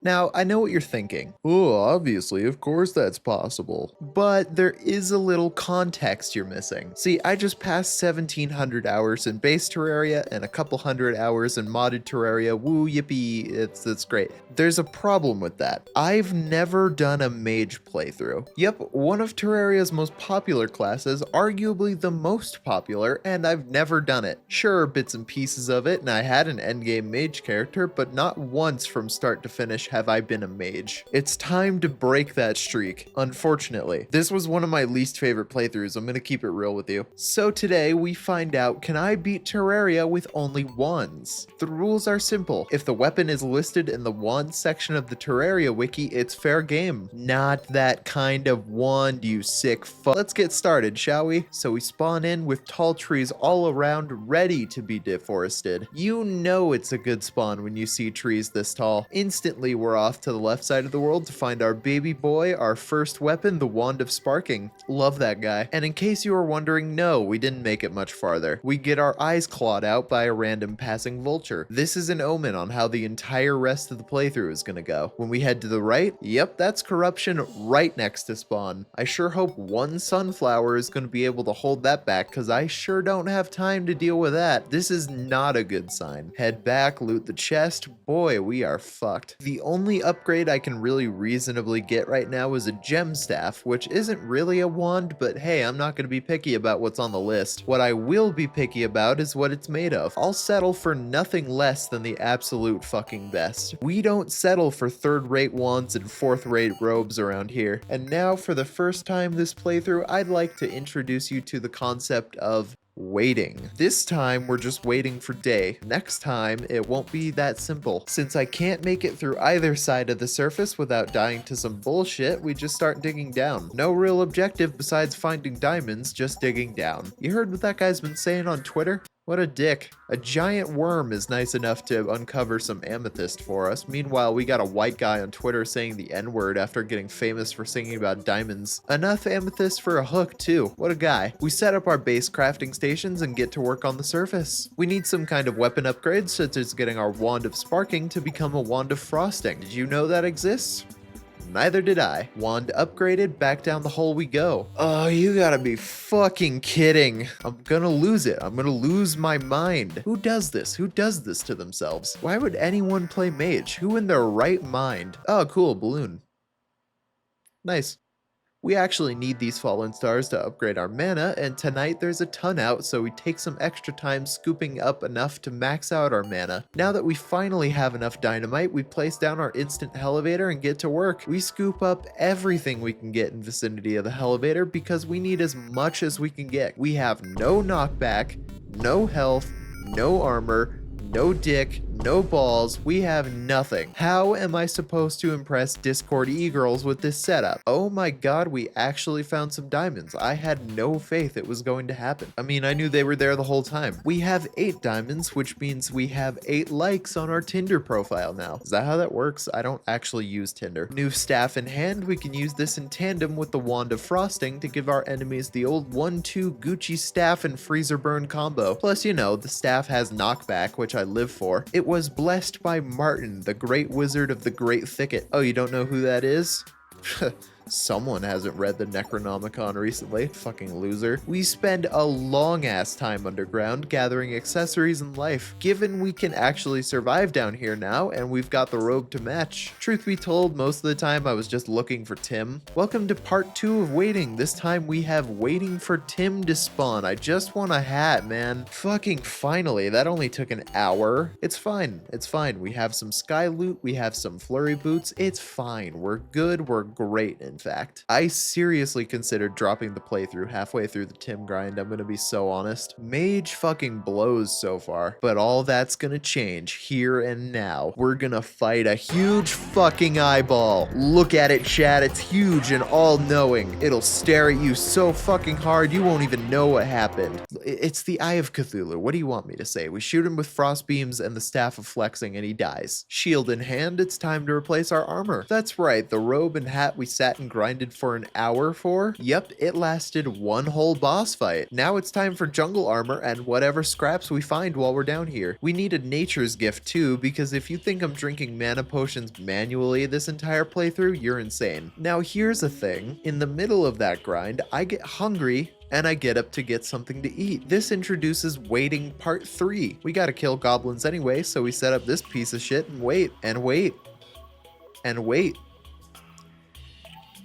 Now, I know what you're thinking. Oh, obviously, of course that's possible. But there is a little context you're missing. See, I just passed 1700 hours in base Terraria and a couple hundred hours in modded Terraria. Woo, yippee, it's great. There's a problem with that. I've never done a mage playthrough. Yep, one of Terraria's most popular classes, arguably the most popular, and I've never done it. Sure, bits and pieces of it, and I had an endgame mage character, but not once from start to finish have I been a mage. It's time to break that streak, unfortunately. This was one of my least favorite playthroughs, I'm gonna keep it real with you. So today we find out, can I beat Terraria with only wands? The rules are simple. If the weapon is listed in the wand section of the Terraria wiki, it's fair game. Not that kind of wand, you sick fuck. Let's get started, shall we? So we spawn in with tall trees all around, ready to be deforested. You know it's a good spawn when you see trees this tall. Instantly we're off to the left side of the world to find our baby boy, our first weapon, the Wand of Sparking. Love that guy. And in case you were wondering, no, we didn't make it much farther. We get our eyes clawed out by a random passing vulture. This is an omen on how the entire rest of the playthrough is gonna go. When we head to the right, yep, that's corruption right next to spawn. I sure hope one sunflower is gonna be able to hold that back, cause I sure don't have time to deal with that. This is not a good sign. Head back, loot the chest. Boy, we are fucked. The only upgrade I can really reasonably get right now is a gem staff, which isn't really a wand, but hey, I'm not going to be picky about what's on the list. What I will be picky about is what it's made of. I'll settle for nothing less than the absolute fucking best. We don't settle for third-rate wands and fourth-rate robes around here. And now, for the first time this playthrough, I'd like to introduce you to the concept of waiting. This time we're just waiting for day. Next time it won't be that simple. Since I can't make it through either side of the surface without dying to some bullshit, we just start digging down. No real objective besides finding diamonds, just digging down. You heard what that guy's been saying on Twitter? What a dick. A giant worm is nice enough to uncover some amethyst for us. Meanwhile, we got a white guy on Twitter saying the N-word after getting famous for singing about diamonds. Enough amethyst for a hook, too. What a guy. We set up our base crafting stations and get to work on the surface. We need some kind of weapon upgrades, such as getting our Wand of Sparking to become a Wand of Frosting. Did you know that exists? Neither did I. Wand upgraded, back down the hole we go. Oh, you gotta be fucking kidding. I'm gonna lose it. I'm gonna lose my mind. Who does this? Who does this to themselves? Why would anyone play mage? Who in their right mind? Oh, cool, balloon. Nice. We actually need these fallen stars to upgrade our mana, and tonight there's a ton out, so we take some extra time scooping up enough to max out our mana. Now that we finally have enough dynamite, we place down our instant elevator and get to work. We scoop up everything we can get in vicinity of the elevator because we need as much as we can get. We have no knockback, no health, no armor, no dick, no balls, we have nothing. How am I supposed to impress Discord e-girls with this setup? Oh my god, we actually found some diamonds. I had no faith it was going to happen. I mean, I knew they were there the whole time. We have 8 diamonds, which means we have 8 likes on our Tinder profile now. Is that how that works? I don't actually use Tinder. New staff in hand, we can use this in tandem with the Wand of Frosting to give our enemies the old 1-2 Gucci staff and freezer burn combo. Plus, you know, the staff has knockback, which I live for. It was blessed by Martin, the great wizard of the Great Thicket. Oh, you don't know who that is? Someone hasn't read the Necronomicon recently. Fucking loser. We spend a long ass time underground gathering accessories and life. Given we can actually survive down here now, and we've got the robe to match. Truth be told, most of the time I was just looking for Tim. Welcome to part 2 of waiting. This time we have waiting for Tim to spawn. I just want a hat, man. Fucking finally. That only took an hour. It's fine. It's fine. We have some sky loot. We have some flurry boots. It's fine. We're good. We're great, in fact. I seriously considered dropping the playthrough halfway through the Tim grind, I'm gonna be so honest. Mage fucking blows so far, but all that's gonna change here and now. We're gonna fight a huge fucking eyeball. Look at it, chat, it's huge and all-knowing. It'll stare at you so fucking hard you won't even know what happened. It's the Eye of Cthulhu, what do you want me to say? We shoot him with frost beams and the staff of flexing and he dies. Shield in hand, it's time to replace our armor. That's right, the robe and hat we sat sat and grinded for an hour for? Yep, it lasted one whole boss fight. Now it's time for jungle armor and whatever scraps we find while we're down here. We need a nature's gift too, because if you think I'm drinking mana potions manually this entire playthrough, you're insane. Now here's the thing, in the middle of that grind, I get hungry and I get up to get something to eat. This introduces waiting part 3. We gotta kill goblins anyway, so we set up this piece of shit and wait, and wait, and wait.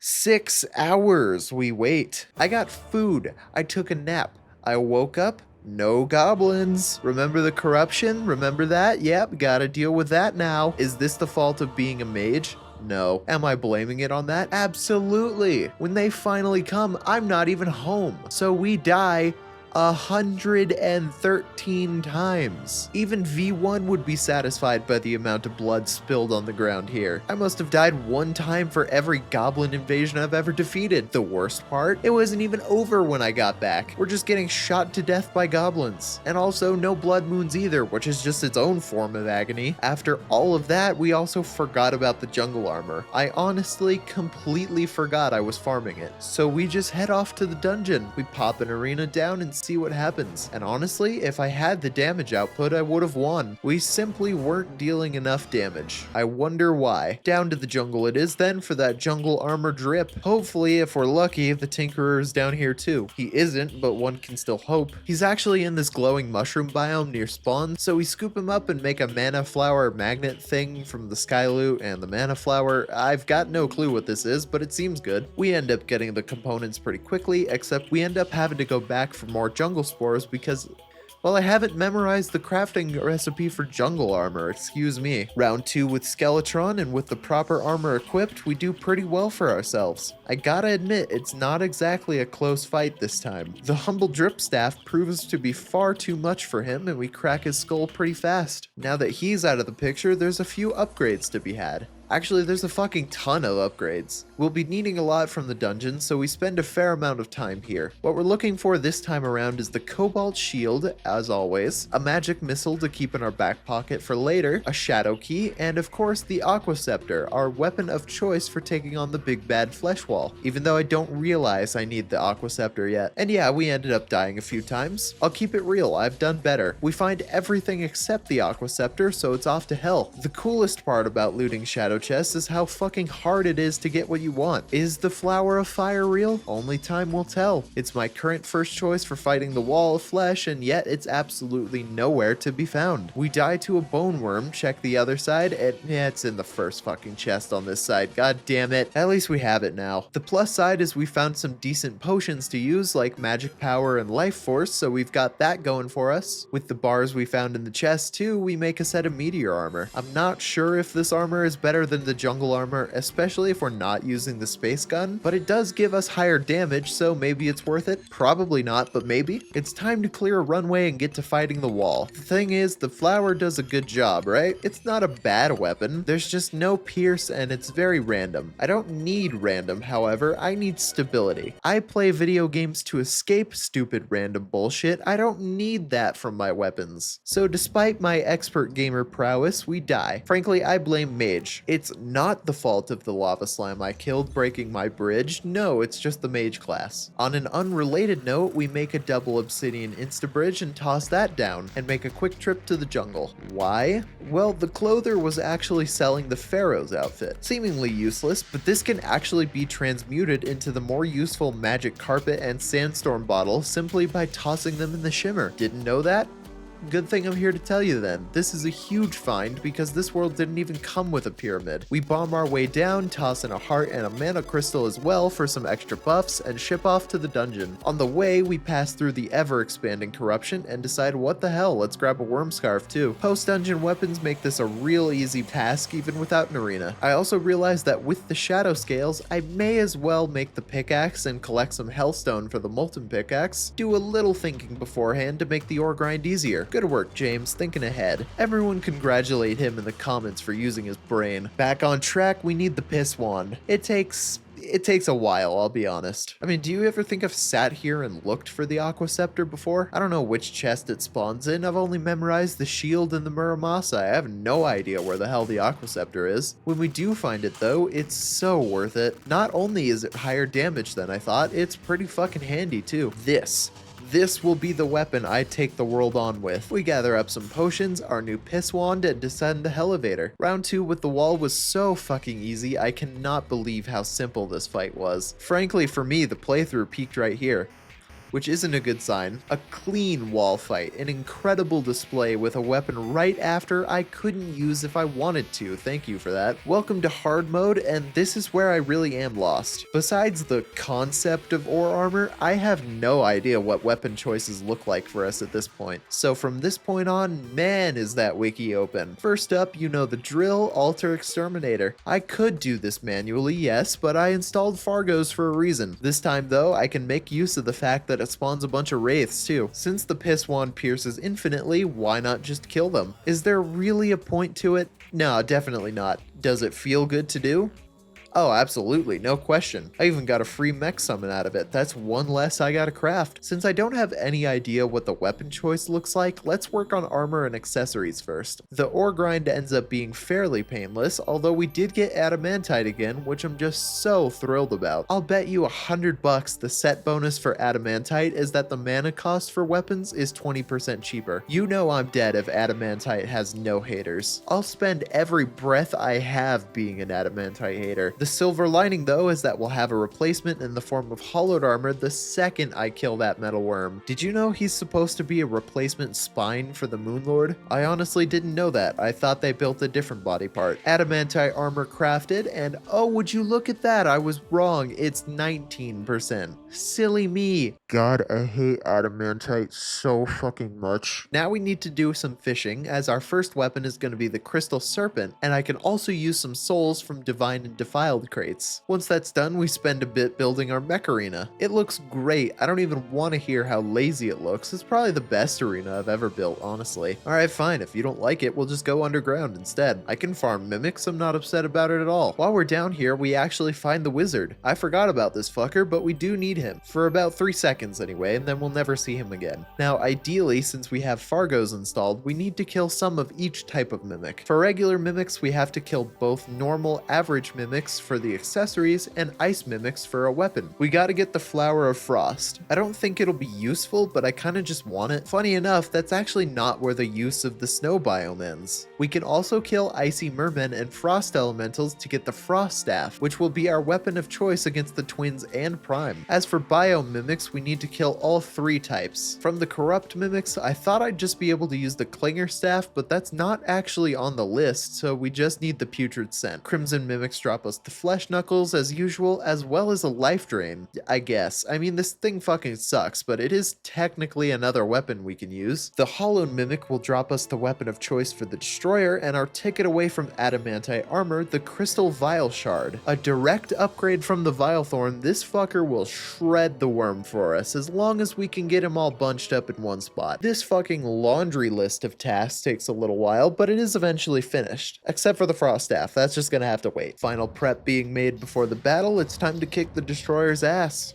6 hours we wait. I got food. I took a nap. I woke up. No goblins. Remember the corruption? Remember that? Yep, gotta deal with that now. Is this the fault of being a mage? No. Am I blaming it on that? Absolutely. When they finally come, I'm not even home. So we die 113 times. Even V1 would be satisfied by the amount of blood spilled on the ground here. I must have died 1 time for every goblin invasion I've ever defeated. The worst part, it wasn't even over when I got back. We're just getting shot to death by goblins. And also no blood moons either, which is just its own form of agony. After all of that, we also forgot about the jungle armor. I honestly completely forgot I was farming it. So we just head off to the dungeon. We pop an arena down and see what happens. And honestly, if I had the damage output, I would have won. We simply weren't dealing enough damage. I wonder why. Down to the jungle it is then for that jungle armor drip. Hopefully, if we're lucky, the Tinkerer is down here too. He isn't, but one can still hope. He's actually in this glowing mushroom biome near spawn, so we scoop him up and make a mana flower magnet thing from the sky loot and the mana flower. I've got no clue what this is, but it seems good. We end up getting the components pretty quickly, except we end up having to go back for more jungle spores because, well, I haven't memorized the crafting recipe for jungle armor, excuse me. Round 2 with Skeletron, and with the proper armor equipped, we do pretty well for ourselves. I gotta admit, it's not exactly a close fight this time. The humble drip staff proves to be far too much for him, and we crack his skull pretty fast. Now that he's out of the picture, there's a few upgrades to be had. Actually, there's a fucking ton of upgrades. We'll be needing a lot from the dungeon, so we spend a fair amount of time here. What we're looking for this time around is the Cobalt Shield, as always, a magic missile to keep in our back pocket for later, a Shadow Key, and of course the Aqua Scepter, our weapon of choice for taking on the big bad flesh wall, even though I don't realize I need the Aqua Scepter yet. And yeah, we ended up dying a few times. I'll keep it real, I've done better. We find everything except the Aqua Scepter, so it's off to hell. The coolest part about looting Shadow Chests is how fucking hard it is to get what you want. Is the Flower of Fire real? Only time will tell. It's my current first choice for fighting the Wall of Flesh, and yet it's absolutely nowhere to be found. We die to a bone worm, check the other side, and yeah, it's in the first fucking chest on this side. God damn it. At least we have it now. The plus side is we found some decent potions to use, like Magic Power and Life Force, so we've got that going for us. With the bars we found in the chest too, we make a set of meteor armor. I'm not sure if this armor is better than the jungle armor, especially if we're not using the space gun, but it does give us higher damage, so maybe it's worth it. Probably not, but maybe. It's time to clear a runway and get to fighting the wall. The thing is, the flower does a good job, right? It's not a bad weapon. There's just no pierce and it's very random. I don't need random, however, I need stability. I play video games to escape stupid random bullshit. I don't need that from my weapons. So despite my expert gamer prowess, we die. Frankly, I blame mage. It's not the fault of the lava slime I killed breaking my bridge. No, it's just the mage class. On an unrelated note, we make a double obsidian insta-bridge and toss that down, and make a quick trip to the jungle. Why? Well, the clother was actually selling the Pharaoh's outfit. Seemingly useless, but this can actually be transmuted into the more useful magic carpet and sandstorm bottle simply by tossing them in the shimmer. Didn't know that? Good thing I'm here to tell you then. This is a huge find because this world didn't even come with a pyramid. We bomb our way down, toss in a heart and a mana crystal as well for some extra buffs, and ship off to the dungeon. On the way, we pass through the ever-expanding corruption and decide what the hell, let's grab a worm scarf too. Post-dungeon weapons make this a real easy task even without an arena. I also realized that with the shadow scales, I may as well make the pickaxe and collect some hellstone for the molten pickaxe. Do a little thinking beforehand to make the ore grind easier. Good work, James, thinking ahead. Everyone congratulate him in the comments for using his brain. Back on track, we need the piss wand. It takes It takes a while, I'll be honest. I mean, do you ever think I've sat here and looked for the Aqua Scepter before? I don't know which chest it spawns in. I've only memorized the shield and the Muramasa. I have no idea where the hell the Aqua Scepter is. When we do find it though, it's so worth it. Not only is it higher damage than I thought, it's pretty fucking handy too. This will be the weapon I take the world on with. We gather up some potions, our new piss wand, and descend the elevator. Round 2 with the wall was so fucking easy, I cannot believe how simple this fight was. Frankly, for me, the playthrough peaked right here, which isn't a good sign. A clean wall fight, an incredible display with a weapon right after I couldn't use if I wanted to. Thank you for that. Welcome to hard mode, and this is where I really am lost. Besides the concept of ore armor, I have no idea what weapon choices look like for us at this point. So from this point on, man, is that wiki open. First up, you know the drill, alter exterminator. I could do this manually, yes, but I installed Fargos for a reason. This time though, I can make use of the fact that it spawns a bunch of wraiths too. Since the piss wand pierces infinitely, why not just kill them? Is there really a point to it? No, definitely not. Does it feel good to do? Oh, absolutely, no question. I even got a free mech summon out of it. That's one less I gotta craft. Since I don't have any idea what the weapon choice looks like, let's work on armor and accessories first. The ore grind ends up being fairly painless, although we did get adamantite again, which I'm just so thrilled about. I'll bet you $100 the set bonus for adamantite is that the mana cost for weapons is 20% cheaper. You know I'm dead if adamantite has no haters. I'll spend every breath I have being an adamantite hater. The silver lining though is that we'll have a replacement in the form of hollowed armor the second I kill that metal worm. Did you know he's supposed to be a replacement spine for the Moonlord? I honestly didn't know that. I thought they built a different body part. Adamantite armor crafted, and oh, would you look at that? I was wrong. It's 19%. Silly me. God, I hate adamantite so fucking much. Now we need to do some fishing, as our first weapon is going to be the crystal serpent, and I can also use some souls from divine and defiled crates. Once that's done, we spend a bit building our mech arena. It looks great. I don't even want to hear how lazy it looks. It's probably the best arena I've ever built, honestly. Alright, fine. If you don't like it, we'll just go underground instead. I can farm mimics. I'm not upset about it at all. While we're down here, we actually find the wizard. I forgot about this fucker, but we do need him. For about 3 seconds anyway, and then we'll never see him again. Now, ideally, since we have Fargos installed, we need to kill some of each type of mimic. For regular mimics, we have to kill both normal, average mimics for the accessories and ice mimics for a weapon. We gotta get the Flower of Frost. I don't think it'll be useful, but I kinda just want it. Funny enough, that's actually not where the use of the snow biome ends. We can also kill icy mermen and frost elementals to get the Frost Staff, which will be our weapon of choice against the twins and Prime. As for biome mimics, we need to kill all 3 types. From the corrupt mimics, I thought I'd just be able to use the Clinger Staff, but that's not actually on the list, so we just need the Putrid Scent. Crimson mimics drop us the Flesh Knuckles as usual, as well as a life drain, I guess. I mean, this thing fucking sucks, but it is technically another weapon we can use. The Hollowed Mimic will drop us the weapon of choice for the Destroyer, and our ticket away from adamantite armor, the Crystal Vile Shard. A direct upgrade from the Vile Thorn, this fucker will shred the worm for us, as long as we can get him all bunched up in one spot. This fucking laundry list of tasks takes a little while, but it is eventually finished. Except for the Frost Staff, that's just gonna have to wait. Final prep being made before the battle, it's time to kick the Destroyer's ass.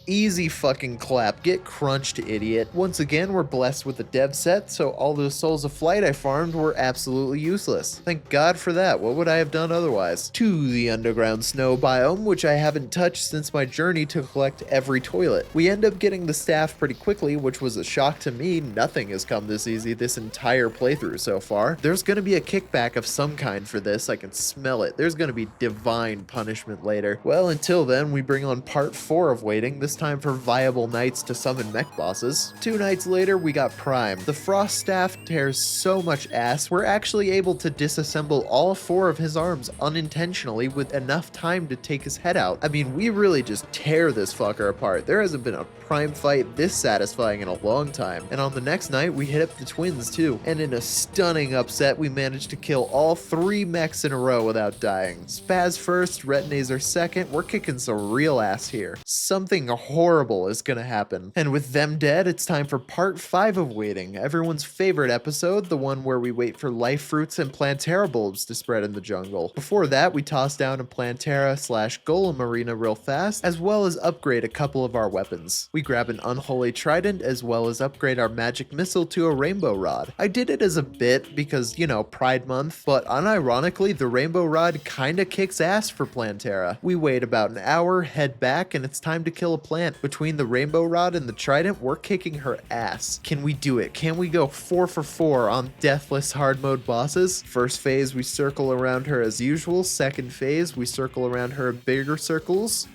Easy fucking clap. Get crunched, idiot. Once again, we're blessed with a dev set, so all those souls of flight I farmed were absolutely useless. Thank God for that. What would I have done otherwise? To the underground snow biome, which I haven't touched since my journey to collect every toilet. We end up getting the staff pretty quickly, which was a shock to me. Nothing has come this easy this entire playthrough so far. There's gonna be a kickback of some kind for this. I can smell it. There's gonna be divine punishment later. Well, until then, we bring on part 4 of waiting. This time for viable knights to summon mech bosses. 2 nights later, we got Prime. The Frost Staff tears so much ass, we're actually able to disassemble all 4 of his arms unintentionally with enough time to take his head out. I mean, we really just tear this fucker apart. There hasn't been a Prime fight this satisfying in a long time. And on the next night, we hit up the twins too. And in a stunning upset, we managed to kill all 3 mechs in a row without dying. Spaz first, Retinazer second. We're kicking some real ass here. Something horrible is gonna happen. And with them dead, it's time for part 5 of waiting, everyone's favorite episode, the one where we wait for life fruits and Plantera bulbs to spread in the jungle. Before that, we toss down a Plantera / Golem arena real fast, as well as upgrade a couple of our weapons. We grab an unholy trident, as well as upgrade our magic missile to a rainbow rod. I did it as a bit because, you know, Pride Month, but unironically, the rainbow rod kinda kicks ass for Plantera. We wait about an hour, head back, and it's time to kill a plant. Between the rainbow rod and the trident, we're kicking her ass. Can we do it? Can we go 4 for 4 on deathless hard mode bosses? First phase, we circle around her as usual. Second phase, we circle around her in bigger circles.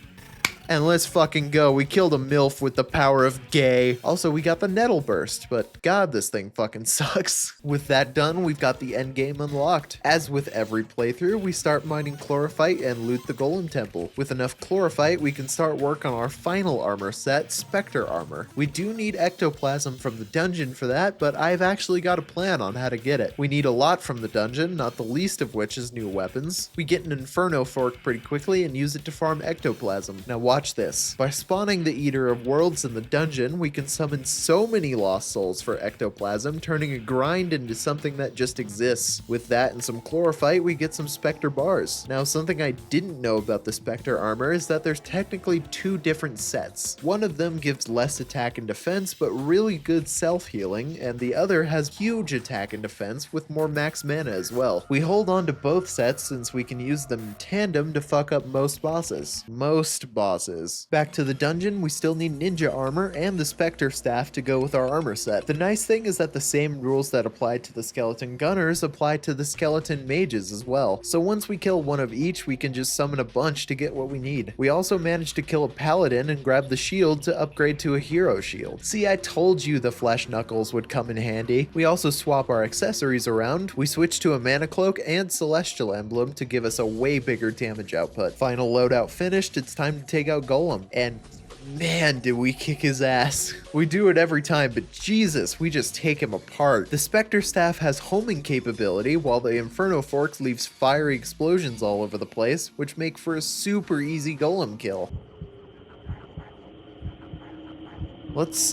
And let's fucking go. We killed a MILF with the power of gay. Also, we got the Nettle Burst, but god, this thing fucking sucks. With that done, we've got the end game unlocked. As with every playthrough, we start mining chlorophyte and loot the Golem Temple. With enough chlorophyte, we can start work on our final armor set, Spectre Armor. We do need ectoplasm from the dungeon for that, but I've actually got a plan on how to get it. We need a lot from the dungeon, not the least of which is new weapons. We get an Inferno Fork pretty quickly and use it to farm ectoplasm. Now watch this. By spawning the Eater of Worlds in the dungeon, we can summon so many lost souls for ectoplasm, turning a grind into something that just exists. With that and some chlorophyte, we get some Spectre bars. Now, something I didn't know about the Spectre armor is that there's technically 2 different sets. One of them gives less attack and defense, but really good self-healing, and the other has huge attack and defense with more max mana as well. We hold on to both sets since we can use them in tandem to fuck up most bosses. Back to the dungeon, we still need ninja armor and the Spectre staff to go with our armor set. The nice thing is that the same rules that apply to the skeleton gunners apply to the skeleton mages as well. So once we kill one of each, we can just summon a bunch to get what we need. We also managed to kill a paladin and grab the shield to upgrade to a hero shield. See, I told you the flesh knuckles would come in handy. We also swap our accessories around. We switch to a mana cloak and celestial emblem to give us a way bigger damage output. Final loadout finished, it's time to take out Golem. And man, did we kick his ass. We do it every time, but Jesus, we just take him apart. The Spectre staff has homing capability, while the Inferno Forks leaves fiery explosions all over the place, which make for a super easy Golem kill. Let's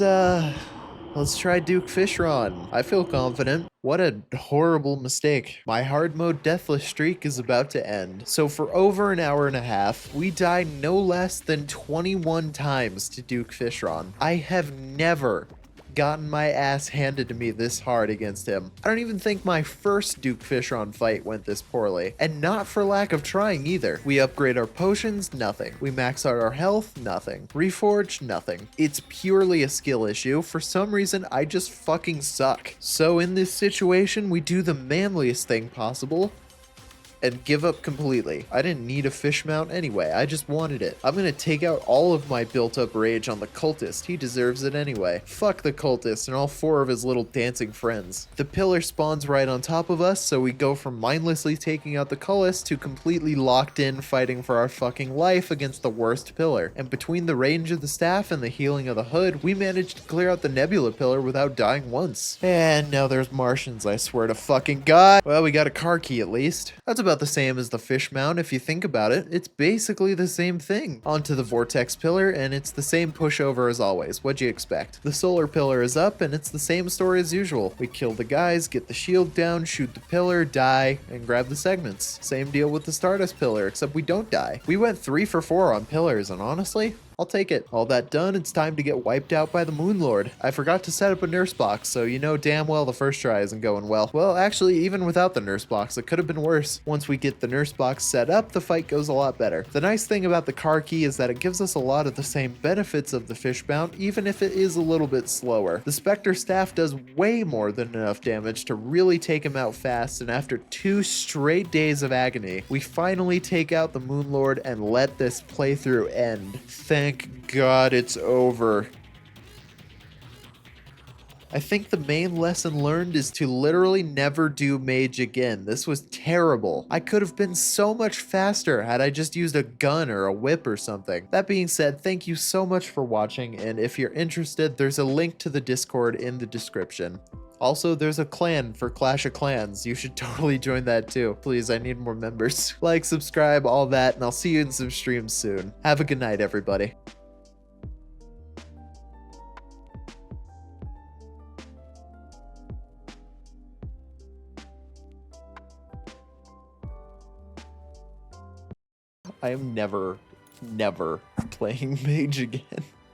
try Duke Fishron. I feel confident. What a horrible mistake. My hard mode deathless streak is about to end. So for over an hour and a half, we died no less than 21 times to Duke Fishron. I have never gotten my ass handed to me this hard against him. I don't even think my first Duke Fishron fight went this poorly, and not for lack of trying either. We upgrade our potions, nothing. We max out our health, nothing. Reforge, nothing. It's purely a skill issue. For some reason, I just fucking suck. So in this situation, we do the manliest thing possible and give up completely. I didn't need a fish mount anyway, I just wanted it. I'm gonna take out all of my built up rage on the cultist, he deserves it anyway. Fuck the cultist and all 4 of his little dancing friends. The pillar spawns right on top of us, so we go from mindlessly taking out the cultist to completely locked in fighting for our fucking life against the worst pillar. And between the range of the staff and the healing of the hood, we managed to clear out the nebula pillar without dying once. And now there's Martians, I swear to fucking God. Well, we got a car key at least. That's about the same as the fish mount if you think about it. It's basically the same thing. Onto the vortex pillar, and it's the same pushover as always. What'd you expect? The solar pillar is up, and it's the same story as usual. We kill the guys, get the shield down, shoot the pillar, die, and grab the segments. Same deal with the stardust pillar, except we don't die. We went 3 for 4 on pillars, and honestly, I'll take it. All that done, it's time to get wiped out by the Moon Lord. I forgot to set up a nurse box, so you know damn well the first try isn't going well. Well, actually, even without the nurse box, it could have been worse. Once we get the nurse box set up, the fight goes a lot better. The nice thing about the car key is that it gives us a lot of the same benefits of the fish mount, even if it is a little bit slower. The Spectre staff does way more than enough damage to really take him out fast, and after 2 straight days of agony, we finally take out the Moon Lord and let this playthrough end. Thank God it's over. I think the main lesson learned is to literally never do mage again. This was terrible. I could have been so much faster had I just used a gun or a whip or something. That being said, thank you so much for watching, and if you're interested, there's a link to the Discord in the description. Also, there's a clan for Clash of Clans. You should totally join that too. Please, I need more members. Like, subscribe, all that, and I'll see you in some streams soon. Have a good night, everybody. I am never playing mage again.